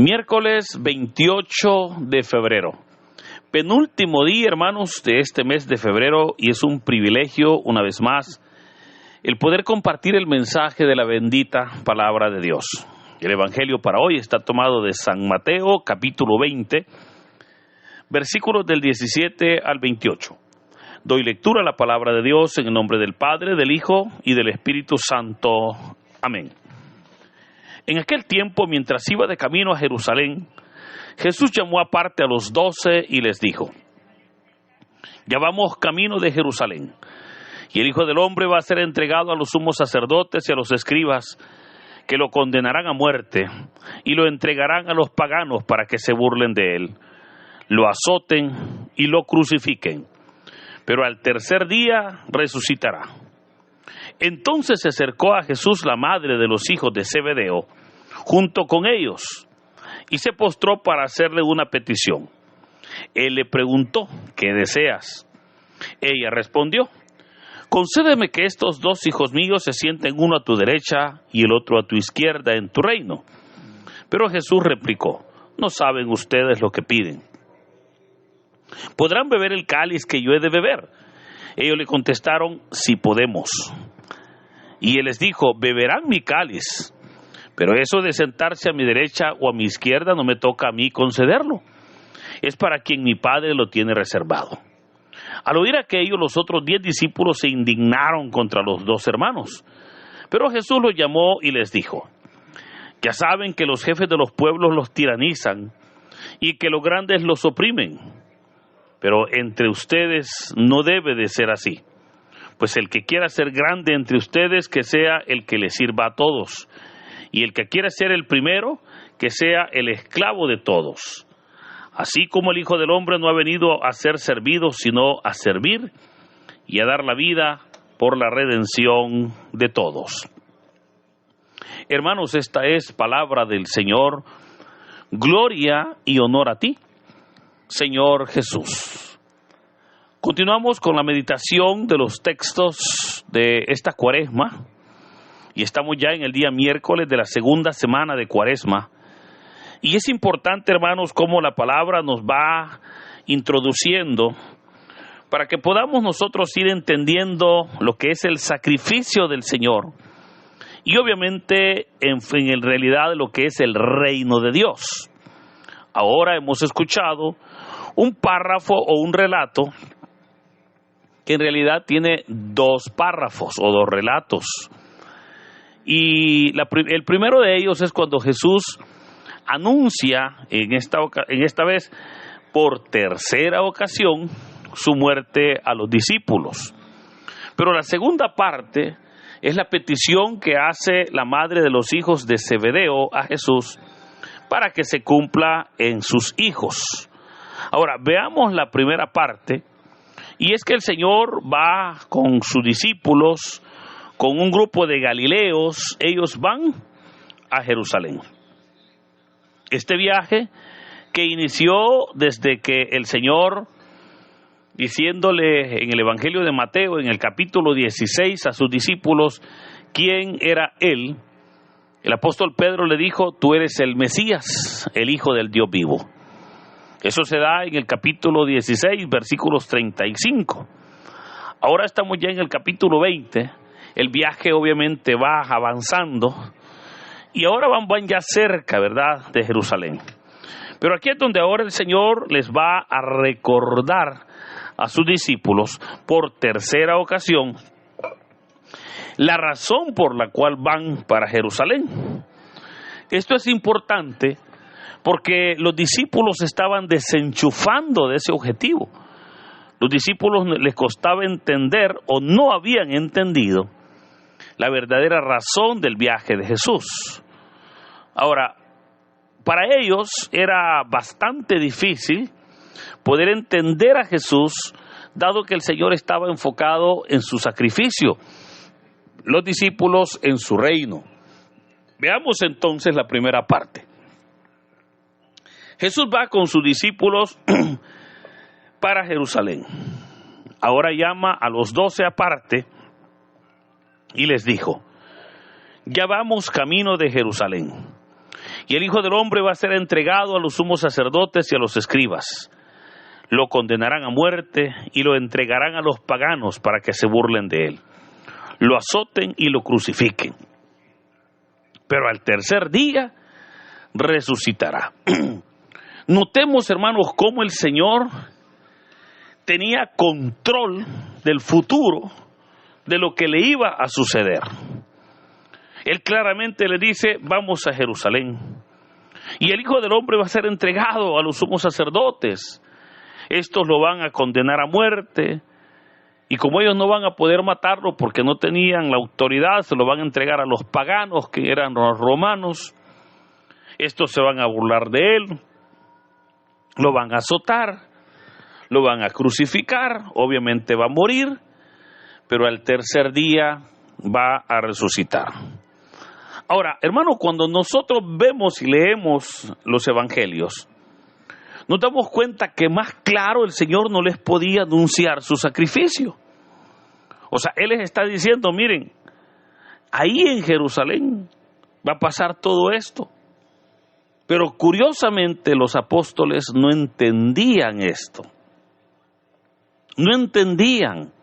Miércoles 28 de febrero, penúltimo día, hermanos, de este mes de febrero, y es un privilegio, una vez más, el poder compartir el mensaje de la bendita palabra de Dios. El evangelio para hoy está tomado de San Mateo, capítulo 20, versículos del 17 al 28. Doy lectura a la palabra de Dios en el nombre del Padre, del Hijo y del Espíritu Santo. Amén. En aquel tiempo, mientras iba de camino a Jerusalén, Jesús llamó aparte a los 12 y les dijo: ya vamos camino de Jerusalén, y el Hijo del Hombre va a ser entregado a los sumos sacerdotes y a los escribas, que lo condenarán a muerte, y lo entregarán a los paganos para que se burlen de él, lo azoten y lo crucifiquen, pero al tercer día resucitará. Entonces se acercó a Jesús la madre de los hijos de Zebedeo, junto con ellos, y se postró para hacerle una petición. Él le preguntó: ¿qué deseas? Ella respondió: concédeme que estos dos hijos míos se sienten, uno a tu derecha y el otro a tu izquierda, en tu reino. Pero Jesús replicó: no saben ustedes lo que piden. ¿Podrán beber el cáliz que yo he de beber? Ellos le contestaron: sí podemos. Y él les dijo: beberán mi cáliz, pero eso de sentarse a mi derecha o a mi izquierda no me toca a mí concederlo. Es para quien mi Padre lo tiene reservado. Al oír aquello, los otros 10 discípulos se indignaron contra los dos hermanos. Pero Jesús los llamó y les dijo: ya saben que los jefes de los pueblos los tiranizan y que los grandes los oprimen. Pero entre ustedes no debe de ser así. Pues el que quiera ser grande entre ustedes, que sea el que le sirva a todos. Y el que quiera ser el primero, que sea el esclavo de todos. Así como el Hijo del Hombre no ha venido a ser servido, sino a servir y a dar la vida por la redención de todos. Hermanos, esta es palabra del Señor. Gloria y honor a ti, Señor Jesús. Continuamos con la meditación de los textos de esta Cuaresma, y estamos ya en el día miércoles de la segunda semana de Cuaresma. Y es importante, hermanos, cómo la palabra nos va introduciendo para que podamos nosotros ir entendiendo lo que es el sacrificio del Señor y obviamente en realidad lo que es el reino de Dios. Ahora hemos escuchado un párrafo o un relato que en realidad tiene dos párrafos o dos relatos. Y el primero de ellos es cuando Jesús anuncia en esta vez por tercera ocasión su muerte a los discípulos. Pero la segunda parte es la petición que hace la madre de los hijos de Zebedeo a Jesús para que se cumpla en sus hijos. Ahora, veamos la primera parte, y es que el Señor va con sus discípulos, con un grupo de galileos. Ellos van a Jerusalén. Este viaje que inició desde que el Señor, diciéndole en el Evangelio de Mateo, en el capítulo 16, a sus discípulos quién era Él, el apóstol Pedro le dijo: tú eres el Mesías, el Hijo del Dios vivo. Eso se da en el capítulo 16, versículos 35. Ahora estamos ya en el capítulo 20. El viaje obviamente va avanzando. Y ahora van ya cerca, ¿verdad?, de Jerusalén. Pero aquí es donde ahora el Señor les va a recordar a sus discípulos por tercera ocasión la razón por la cual van para Jerusalén. Esto es importante porque los discípulos estaban desenchufando de ese objetivo. Los discípulos les costaba entender o no habían entendido la verdadera razón del viaje de Jesús. Ahora, para ellos era bastante difícil poder entender a Jesús, dado que el Señor estaba enfocado en su sacrificio, los discípulos en su reino. Veamos entonces la primera parte. Jesús va con sus discípulos para Jerusalén. Ahora llama a los 12 aparte y les dijo: ya vamos camino de Jerusalén, Y el Hijo del Hombre va a ser entregado a los sumos sacerdotes y a los escribas. Lo condenarán a muerte y lo entregarán a los paganos para que se burlen de él. Lo azoten y lo crucifiquen. Pero al tercer día resucitará. Notemos, hermanos, cómo el Señor tenía control del futuro, de lo que le iba a suceder. Él claramente le dice, vamos a Jerusalén. Y el Hijo del Hombre va a ser entregado a los sumos sacerdotes. Estos lo van a condenar a muerte. Y como ellos no van a poder matarlo porque no tenían la autoridad, se lo van a entregar a los paganos, que eran los romanos. Estos se van a burlar de él. Lo van a azotar. Lo van a crucificar. Obviamente va a morir. Pero al tercer día va a resucitar. Ahora, hermano, cuando nosotros vemos y leemos los evangelios, nos damos cuenta que más claro el Señor no les podía anunciar su sacrificio. O sea, Él les está diciendo, miren, ahí en Jerusalén va a pasar todo esto. Pero curiosamente los apóstoles no entendían esto. No entendían.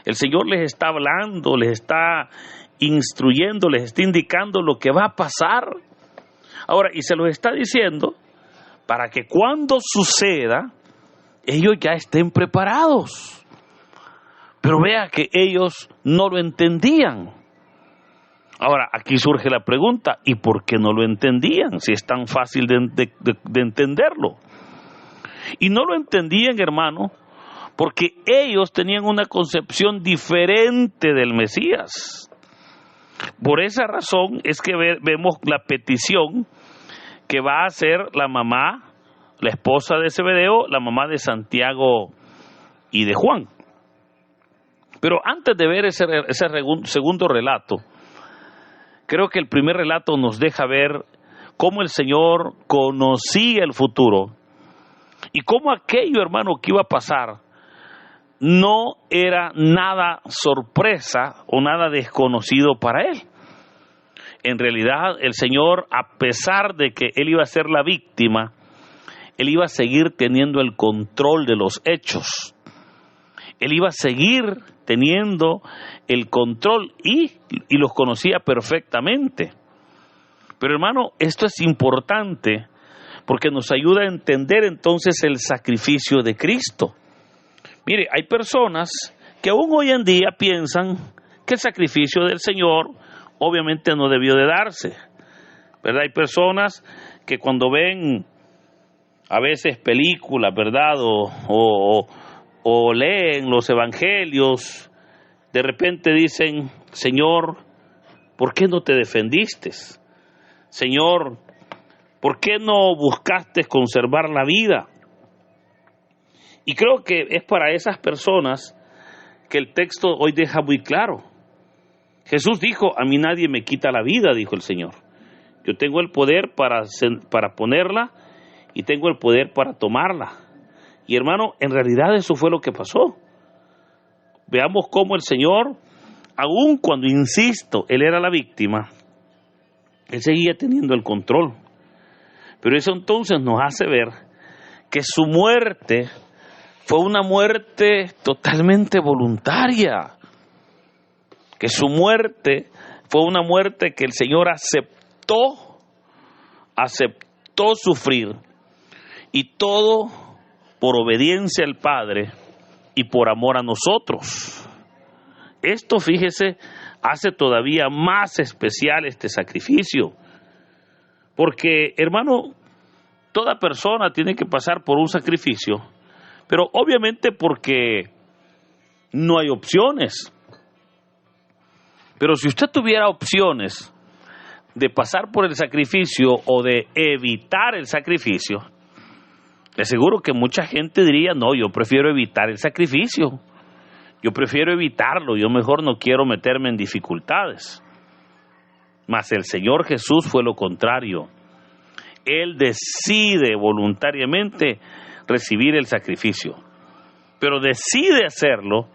El Señor les está hablando, les está instruyendo, les está indicando lo que va a pasar. Ahora, y se los está diciendo para que cuando suceda, ellos ya estén preparados. Pero vea que ellos no lo entendían. Ahora, aquí surge la pregunta, ¿y por qué no lo entendían? Si es tan fácil de entenderlo. Y no lo entendían, hermano, porque ellos tenían una concepción diferente del Mesías. Por esa razón es que vemos la petición que va a hacer la mamá, la esposa de Zebedeo, la mamá de Santiago y de Juan. Pero antes de ver ese segundo relato, creo que el primer relato nos deja ver cómo el Señor conocía el futuro y cómo aquello, hermano, que iba a pasar no era nada sorpresa o nada desconocido para Él. En realidad, el Señor, a pesar de que Él iba a ser la víctima, Él iba a seguir teniendo el control de los hechos. Él iba a seguir teniendo el control y los conocía perfectamente. Pero hermano, esto es importante porque nos ayuda a entender entonces el sacrificio de Cristo. Mire, hay personas que aún hoy en día piensan que el sacrificio del Señor obviamente no debió de darse, ¿verdad? Hay personas que cuando ven a veces películas, ¿verdad? O leen los evangelios, de repente dicen, Señor, ¿por qué no te defendiste? Señor, ¿por qué no buscaste conservar la vida? Y creo que es para esas personas que el texto hoy deja muy claro. Jesús dijo, a mí nadie me quita la vida, dijo el Señor. Yo tengo el poder para ponerla y tengo el poder para tomarla. Y hermano, en realidad eso fue lo que pasó. Veamos cómo el Señor, aun cuando, insisto, Él era la víctima, Él seguía teniendo el control. Pero eso entonces nos hace ver que su muerte fue una muerte totalmente voluntaria. Que su muerte fue una muerte que el Señor aceptó sufrir. Y todo por obediencia al Padre y por amor a nosotros. Esto, fíjese, hace todavía más especial este sacrificio. Porque, hermano, toda persona tiene que pasar por un sacrificio, pero obviamente porque no hay opciones. Pero si usted tuviera opciones de pasar por el sacrificio o de evitar el sacrificio, le aseguro que mucha gente diría, no, yo prefiero evitar el sacrificio. Yo prefiero evitarlo, yo mejor no quiero meterme en dificultades. Mas el Señor Jesús fue lo contrario. Él decide voluntariamente recibir el sacrificio, pero decide hacerlo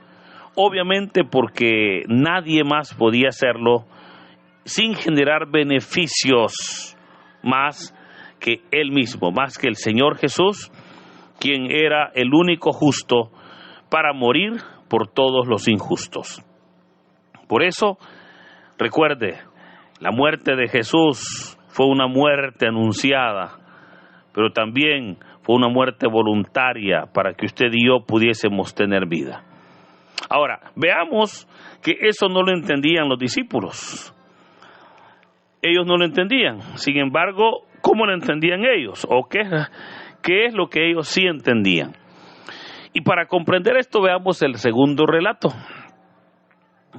obviamente porque nadie más podía hacerlo sin generar beneficios más que Él mismo, más que el Señor Jesús, quien era el único justo para morir por todos los injustos. Por eso, recuerde, la muerte de Jesús fue una muerte anunciada, pero también fue una muerte voluntaria para que usted y yo pudiésemos tener vida. Ahora, veamos que eso no lo entendían los discípulos. Ellos no lo entendían. Sin embargo, ¿cómo lo entendían ellos? ¿O qué es lo que ellos sí entendían? Y para comprender esto, veamos el segundo relato,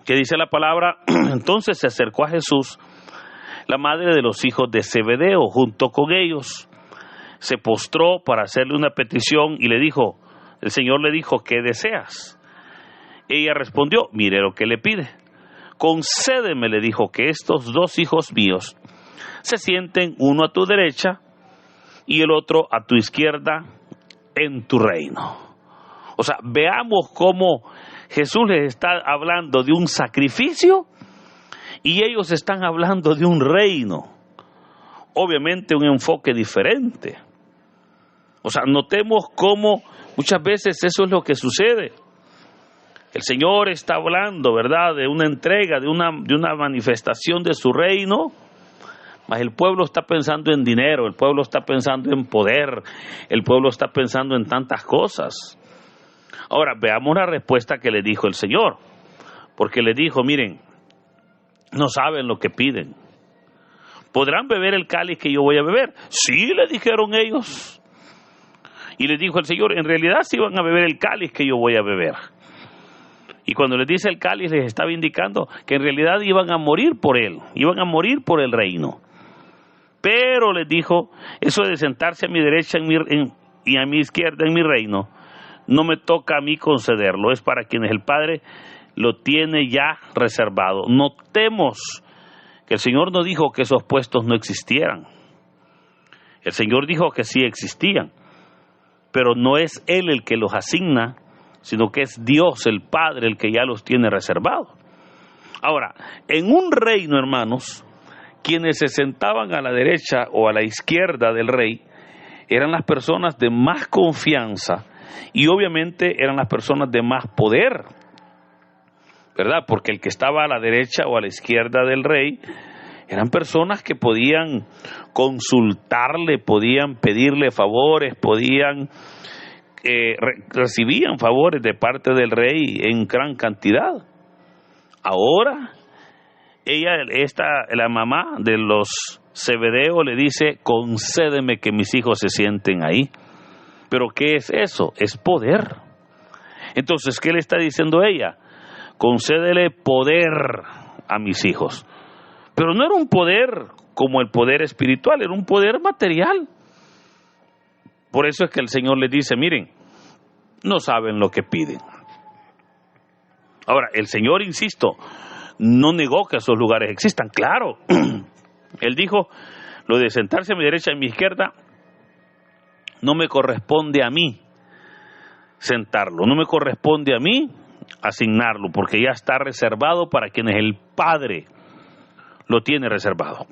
que dice la palabra: entonces se acercó a Jesús la madre de los hijos de Zebedeo junto con ellos. Se postró para hacerle una petición y el Señor le dijo: ¿qué deseas? Ella respondió: mire lo que le pide. Concédeme, le dijo, que estos dos hijos míos se sienten, uno a tu derecha y el otro a tu izquierda, en tu reino. O sea, veamos cómo Jesús les está hablando de un sacrificio y ellos están hablando de un reino. Obviamente un enfoque diferente. O sea, notemos cómo muchas veces eso es lo que sucede. El Señor está hablando, ¿verdad?, de una entrega, de una manifestación de su reino, mas el pueblo está pensando en dinero, el pueblo está pensando en poder, el pueblo está pensando en tantas cosas. Ahora, veamos la respuesta que le dijo el Señor, porque le dijo: miren, no saben lo que piden. ¿Podrán beber el cáliz que yo voy a beber? Sí, le dijeron ellos. Y le dijo el Señor: en realidad sí van a beber el cáliz que yo voy a beber. Y cuando les dice el cáliz, les estaba indicando que en realidad iban a morir por él, iban a morir por el reino. Pero les dijo: eso de sentarse a mi derecha y a mi izquierda en mi reino, no me toca a mí concederlo, es para quienes el Padre lo tiene ya reservado. Notemos que el Señor no dijo que esos puestos no existieran. El Señor dijo que sí existían, pero no es Él el que los asigna, sino que es Dios el Padre el que ya los tiene reservados. Ahora, en un reino, hermanos, quienes se sentaban a la derecha o a la izquierda del rey eran las personas de más confianza y obviamente eran las personas de más poder, ¿verdad? Porque el que estaba a la derecha o a la izquierda del rey eran personas que podían consultarle, podían pedirle favores, recibían favores de parte del rey en gran cantidad. Ahora, la mamá de los Zebedeo le dice: concédeme que mis hijos se sienten ahí. ¿Pero qué es eso? Es poder. Entonces, ¿qué le está diciendo ella? Concédele poder a mis hijos. Pero no era un poder como el poder espiritual, era un poder material. Por eso es que el Señor les dice: miren, no saben lo que piden. Ahora, el Señor, insisto, no negó que esos lugares existan. Claro, Él dijo: lo de sentarse a mi derecha y a mi izquierda no me corresponde a mí sentarlo, no me corresponde a mí asignarlo, porque ya está reservado para quienes el Padre lo tiene reservado.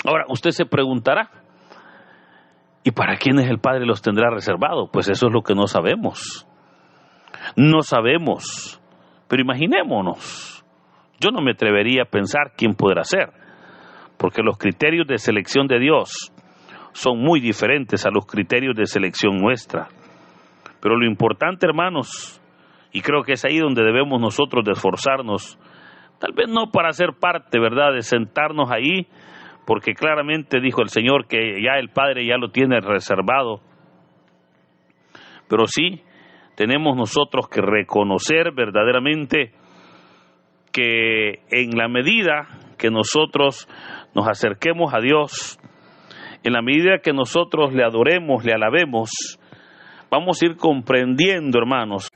Ahora, usted se preguntará: ¿y para quiénes el Padre los tendrá reservados? Pues eso es lo que no sabemos. No sabemos, pero imaginémonos. Yo no me atrevería a pensar quién podrá ser, porque los criterios de selección de Dios son muy diferentes a los criterios de selección nuestra. Pero lo importante, hermanos, y creo que es ahí donde debemos nosotros de esforzarnos, tal vez no para ser parte, ¿verdad?, de sentarnos ahí, porque claramente dijo el Señor que ya el Padre ya lo tiene reservado, pero sí tenemos nosotros que reconocer verdaderamente que en la medida que nosotros nos acerquemos a Dios, en la medida que nosotros le adoremos, le alabemos, vamos a ir comprendiendo, hermanos,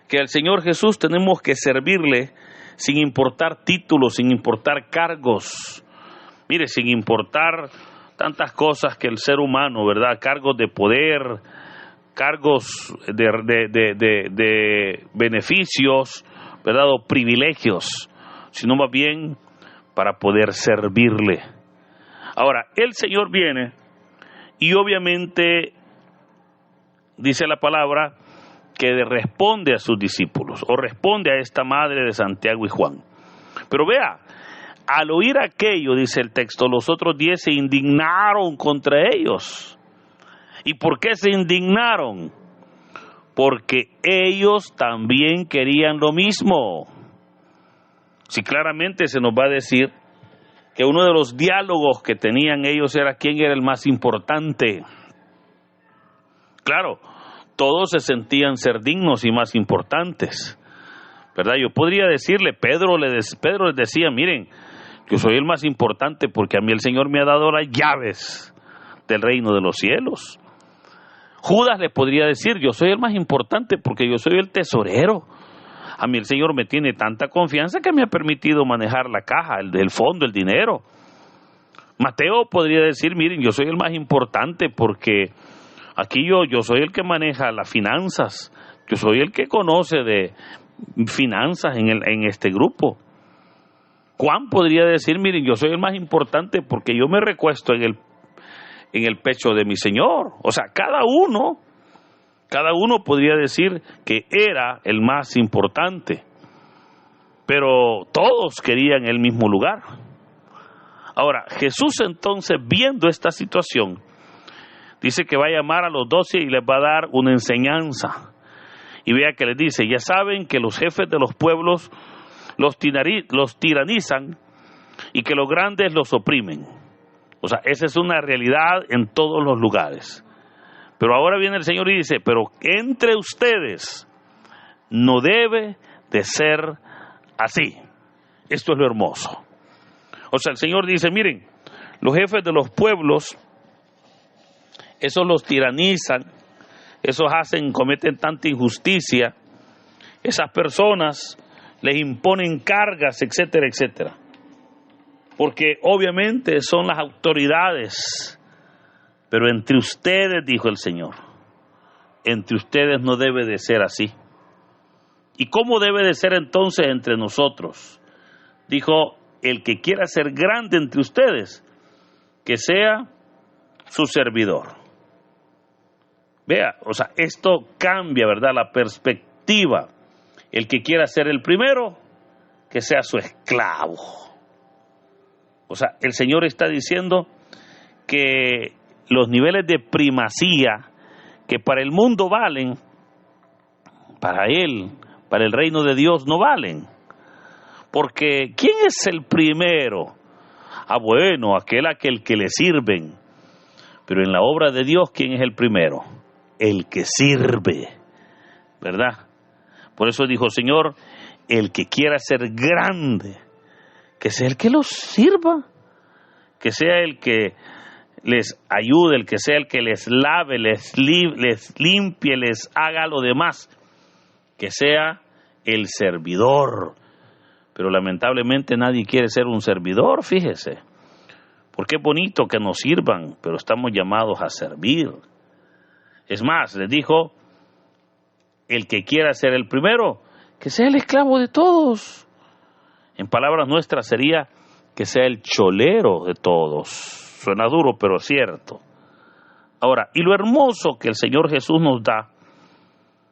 que al Señor Jesús tenemos que servirle sin importar títulos, sin importar cargos. Mire, sin importar tantas cosas que el ser humano, ¿verdad? Cargos de poder, cargos de beneficios, ¿verdad?, o privilegios, sino más bien para poder servirle. Ahora, el Señor viene y obviamente dice la palabra que responde a sus discípulos o responde a esta madre de Santiago y Juan. Pero vea, al oír aquello, dice el texto, los otros 10 se indignaron contra ellos. ¿Y por qué se indignaron? Porque ellos también querían lo mismo. Si claramente se nos va a decir que uno de los diálogos que tenían ellos era quién era el más importante. Claro, todos se sentían ser dignos y más importantes, ¿verdad? Yo podría decirle, Pedro les decía, miren, yo soy el más importante porque a mí el Señor me ha dado las llaves del reino de los cielos. Judas le podría decir, yo soy el más importante porque yo soy el tesorero. A mí el Señor me tiene tanta confianza que me ha permitido manejar la caja, el fondo, el dinero. Mateo podría decir, miren, yo soy el más importante porque aquí yo soy el que maneja las finanzas, yo soy el que conoce de finanzas en este grupo. Juan podría decir, miren, yo soy el más importante porque yo me recuesto en el pecho de mi Señor. O sea, cada uno podría decir que era el más importante, pero todos querían el mismo lugar. Ahora, Jesús entonces, viendo esta situación, dice que va a llamar a los 12 y les va a dar una enseñanza. Y vea que les dice, ya saben que los jefes de los pueblos los tiranizan y que los grandes los oprimen. O sea, esa es una realidad en todos los lugares. Pero ahora viene el Señor y dice, pero entre ustedes no debe de ser así. Esto es lo hermoso. O sea, el Señor dice, miren, los jefes de los pueblos, esos los tiranizan, esos cometen tanta injusticia, esas personas les imponen cargas, etcétera, etcétera. Porque obviamente son las autoridades, pero entre ustedes, dijo el Señor, entre ustedes no debe de ser así. ¿Y cómo debe de ser entonces entre nosotros? Dijo, el que quiera ser grande entre ustedes, que sea su servidor. Vea, o sea, esto cambia, ¿verdad?, la perspectiva. El que quiera ser el primero, que sea su esclavo. O sea, el Señor está diciendo que los niveles de primacía que para el mundo valen, para Él, para el reino de Dios no valen. Porque ¿quién es el primero? Bueno, aquel que le sirven. Pero en la obra de Dios, ¿quién es el primero? El que sirve, ¿verdad? Por eso dijo, Señor, el que quiera ser grande, que sea el que los sirva, que sea el que les ayude, el que sea el que les lave, les limpie, les haga lo demás, que sea el servidor. Pero lamentablemente nadie quiere ser un servidor, fíjese, porque es bonito que nos sirvan, pero estamos llamados a servir. Es más, les dijo, el que quiera ser el primero, que sea el esclavo de todos. En palabras nuestras sería que sea el cholero de todos. Suena duro, pero es cierto. Ahora, y lo hermoso que el Señor Jesús nos da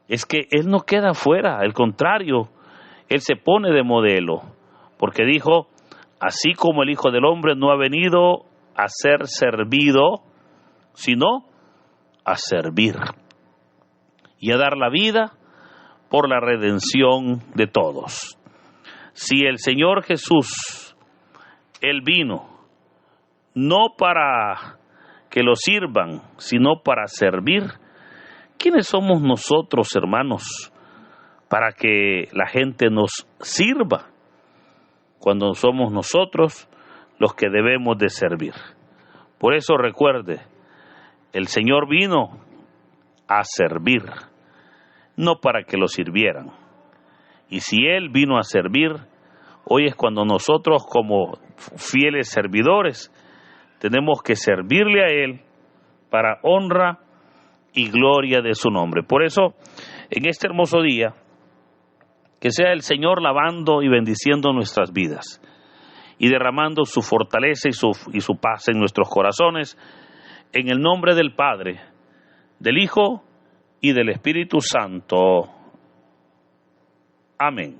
es que Él no queda fuera, al contrario, Él se pone de modelo, porque dijo, así como el Hijo del Hombre no ha venido a ser servido, sino a servir y a dar la vida por la redención de todos. Si el Señor Jesús, Él vino no para que lo sirvan, sino para servir, ¿quiénes somos nosotros, hermanos, para que la gente nos sirva, cuando somos nosotros los que debemos de servir? Por eso recuerde, el Señor vino a servir, no para que lo sirvieran. Y si Él vino a servir, hoy es cuando nosotros como fieles servidores tenemos que servirle a Él para honra y gloria de su nombre. Por eso, en este hermoso día, que sea el Señor lavando y bendiciendo nuestras vidas. y derramando su fortaleza y su paz en nuestros corazones, en el nombre del Padre, del Hijo y del Espíritu Santo. Amén.